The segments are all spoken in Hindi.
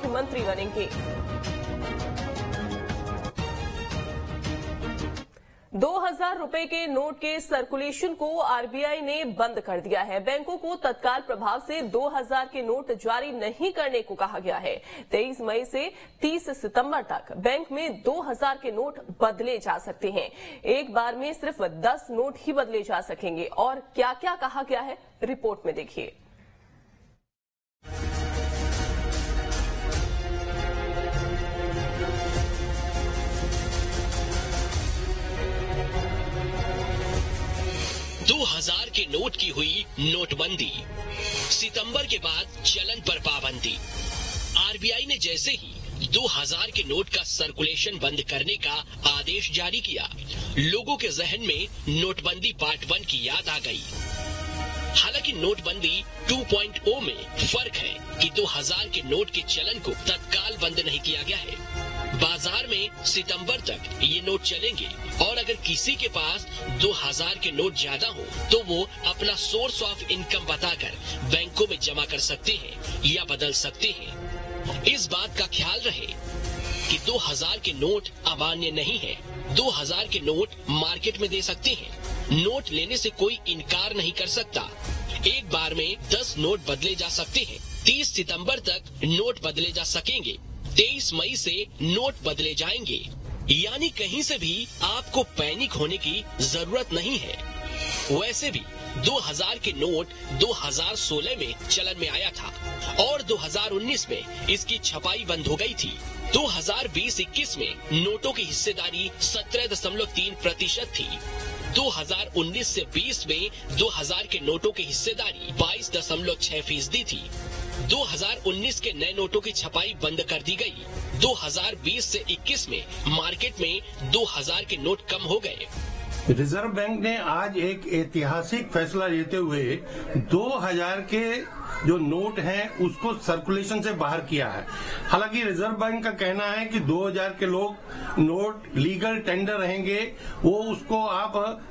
मुख्यमंत्री बनेंगे। 2000 रुपए के नोट के सर्कुलेशन को आरबीआई ने बंद कर दिया है। बैंकों को तत्काल प्रभाव से 2000 के नोट जारी नहीं करने को कहा गया है। 23 मई से 30 सितंबर तक बैंक में 2000 के नोट बदले जा सकते हैं। एक बार में सिर्फ 10 नोट ही बदले जा सकेंगे। और क्या क्या कहा गया है, रिपोर्ट में देखिए। हजार के नोट की हुई नोटबंदी। सितंबर के बाद चलन पर पाबंदी। आरबीआई ने जैसे ही 2000 के नोट का सर्कुलेशन बंद करने का आदेश जारी किया, लोगों के जहन में नोटबंदी पार्ट 1 की याद आ गई। हालांकि नोटबंदी 2.0 में फर्क है कि 2000 के नोट के चलन को तत्काल बंद नहीं किया गया है। बाजार में सितंबर तक ये नोट चलेंगे और अगर किसी के पास 2000 के नोट ज्यादा हो तो वो अपना सोर्स ऑफ इनकम बताकर बैंकों में जमा कर सकते हैं या बदल सकते हैं। इस बात का ख्याल रहे कि 2000 के नोट अमान्य नहीं है। 2000 के नोट मार्केट में दे सकते हैं। नोट लेने से कोई इनकार नहीं कर सकता। एक बार में 10 नोट बदले जा सकते हैं। 30 सितंबर तक नोट बदले जा सकेंगे। 23 मई से नोट बदले जाएंगे। यानी कहीं से भी आपको पैनिक होने की जरूरत नहीं है। वैसे भी 2000 के नोट 2016 में चलन में आया था और 2019 में इसकी छपाई बंद हो गई थी। 2020-21 में नोटों की हिस्सेदारी 17.3% थी। 2019 से 20 में 2000 के नोटों की हिस्सेदारी 22.6% थी। 2019 के नए नोटों की छपाई बंद कर दी गई। 2020 से 21 में मार्केट में 2000 के नोट कम हो गए। रिजर्व बैंक ने आज एक ऐतिहासिक फैसला लेते हुए 2000 के जो नोट हैं उसको सर्कुलेशन से बाहर किया है। हालांकि रिजर्व बैंक का कहना है कि 2000 के नोट लीगल टेंडर रहेंगे, वो उसको आप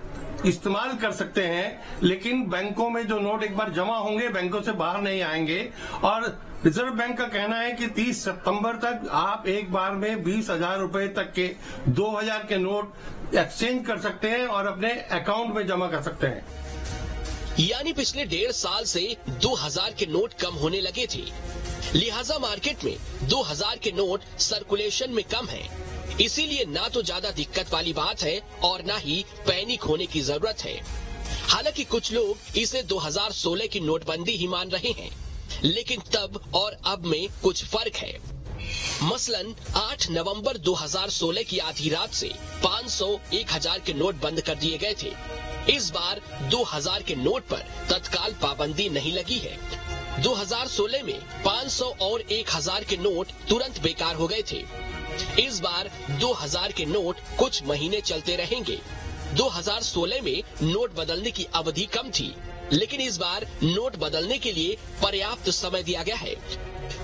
इस्तेमाल कर सकते हैं, लेकिन बैंकों में जो नोट एक बार जमा होंगे बैंकों से बाहर नहीं आएंगे। और रिजर्व बैंक का कहना है कि 30 सितंबर तक आप एक बार में 20,000 रुपए तक के 2000 के नोट एक्सचेंज कर सकते हैं और अपने अकाउंट में जमा कर सकते हैं। यानी पिछले 1.5 साल से 2000 के नोट कम होने लगे थे, लिहाजा मार्केट में 2000 के नोट सर्कुलेशन में कम है। इसीलिए ना तो ज्यादा दिक्कत वाली बात है और ना ही पैनिक होने की जरूरत है। हालांकि कुछ लोग इसे 2016 की नोटबंदी ही मान रहे हैं, लेकिन तब और अब में कुछ फर्क है। मसलन 8 नवंबर 2016 की आधी रात से 500, 1000 के नोट बंद कर दिए गए थे। इस बार 2000 के नोट पर तत्काल पाबंदी नहीं लगी है। 2016 में 500 और 1000 के नोट तुरंत बेकार हो गए थे। इस बार 2000 के नोट कुछ महीने चलते रहेंगे। 2016 में नोट बदलने की अवधि कम थी, लेकिन इस बार नोट बदलने के लिए पर्याप्त समय दिया गया है।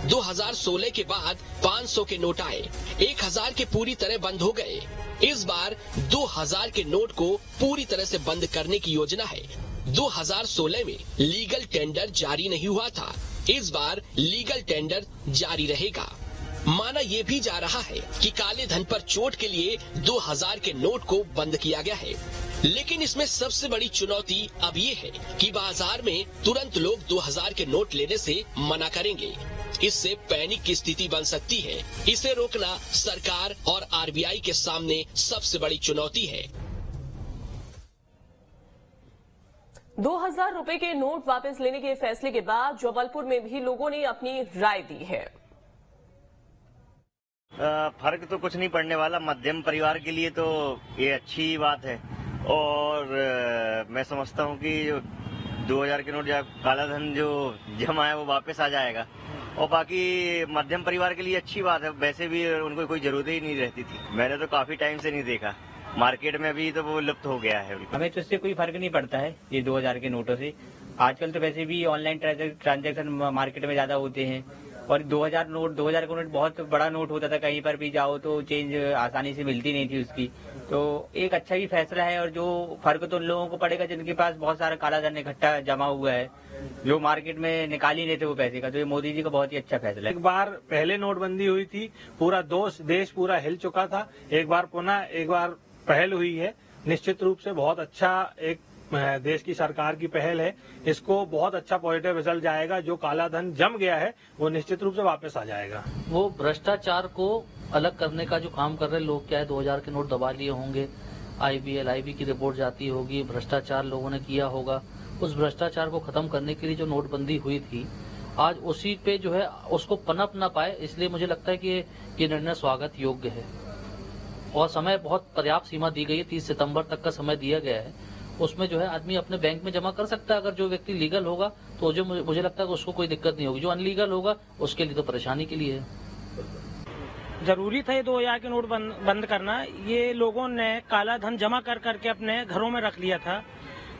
2016 के बाद 500 के नोट आए, 1000 के पूरी तरह बंद हो गए। इस बार 2000 के नोट को पूरी तरह से बंद करने की योजना है। 2016 में लीगल टेंडर जारी नहीं हुआ था, इस बार लीगल टेंडर जारी रहेगा। माना यह भी जा रहा है कि काले धन पर चोट के लिए 2000 के नोट को बंद किया गया है, लेकिन इसमें सबसे बड़ी चुनौती अब ये है कि बाजार में तुरंत लोग 2000 के नोट लेने से मना करेंगे। इससे पैनिक की स्थिति बन सकती है। इसे रोकना सरकार और आरबीआई के सामने सबसे बड़ी चुनौती है। 2000 रुपए के नोट वापस लेने के फैसले के बाद जबलपुर में भी लोगों ने अपनी राय दी है। फर्क तो कुछ नहीं पड़ने वाला। मध्यम परिवार के लिए तो ये अच्छी बात है और मैं समझता हूँ कि 2000 के नोट या काला धन जो जमा है वो वापस आ जाएगा और बाकी मध्यम परिवार के लिए अच्छी बात है। वैसे भी उनको कोई जरूरत ही नहीं रहती थी। मैंने तो काफी टाइम से नहीं देखा मार्केट में, अभी तो वो लुप्त हो गया है। हमें तो इससे कोई फर्क नहीं पड़ता है ये 2000 के नोटों से। आजकल तो वैसे भी ऑनलाइन ट्रांजैक्शन मार्केट में ज्यादा होते हैं और 2000 का नोट बहुत बड़ा नोट होता था, कहीं पर भी जाओ तो चेंज आसानी से मिलती नहीं थी उसकी। तो एक अच्छा ही फैसला है, और जो फर्क तो उन लोगों को पड़ेगा जिनके पास बहुत सारा काला धन इकट्ठा जमा हुआ है, जो मार्केट में निकाल ही नहीं थे वो पैसे का। तो ये मोदी जी का बहुत ही अच्छा फैसला है। एक बार पहले नोटबंदी हुई थी, पूरा देश पूरा हिल चुका था। एक बार पहल हुई है, निश्चित रूप से बहुत अच्छा एक देश की सरकार की पहल है। इसको बहुत अच्छा पॉजिटिव रिजल्ट जाएगा। जो काला धन जम गया है वो निश्चित रूप से वापस आ जाएगा। वो भ्रष्टाचार को अलग करने का जो काम कर रहे लोग, क्या है 2000 के नोट दबा लिए होंगे, IB की रिपोर्ट जाती होगी, भ्रष्टाचार लोगों ने किया होगा। उस भ्रष्टाचार को खत्म करने के लिए जो नोटबंदी हुई थी, आज उसी पे जो है उसको पनप ना पाए, इसलिए मुझे लगता है कि ये निर्णय स्वागत योग्य है। और समय बहुत पर्याप्त सीमा दी गई है, 30 सितंबर तक का समय दिया गया है। उसमें जो है आदमी अपने बैंक में जमा कर सकता है। अगर जो व्यक्ति लीगल होगा तो जो मुझे लगता है कि उसको कोई दिक्कत नहीं होगी। जो अनलीगल होगा उसके लिए तो परेशानी के लिए है। जरूरी था ये 2000 के नोट बंद करना। ये लोगों ने काला धन जमा कर करके अपने घरों में रख लिया था।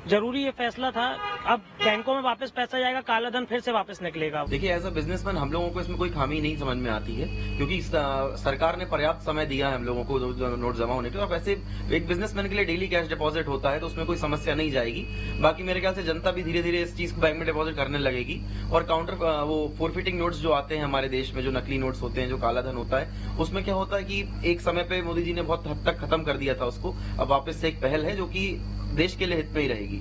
जरूरी ये फैसला था। अब बैंकों में वापस पैसा जाएगा, काला धन फिर से वापस निकलेगा। देखिए, एज अ बिजनेसमैन हम लोगों को इसमें कोई खामी नहीं समझ में आती है, क्योंकि सरकार ने पर्याप्त समय दिया है हम लोगों को नोट जमा होने के। और वैसे एक बिजनेसमैन के लिए डेली कैश डिपॉजिट होता है, तो उसमें कोई समस्या नहीं जाएगी। बाकी मेरे ख्याल से जनता भी धीरे धीरे इस चीज को बैंक में डिपॉजिट करने लगेगी। और काउंटर वो फोरफिटिंग नोट्स जो आते हैं हमारे देश में, जो नकली नोट्स होते हैं, जो काला धन होता है, उसमें क्या होता है कि एक समय पे मोदी जी ने बहुत हद तक खत्म कर दिया था उसको। अब वापस से एक पहल है जो कि देश के लिए हित में ही रहेगी।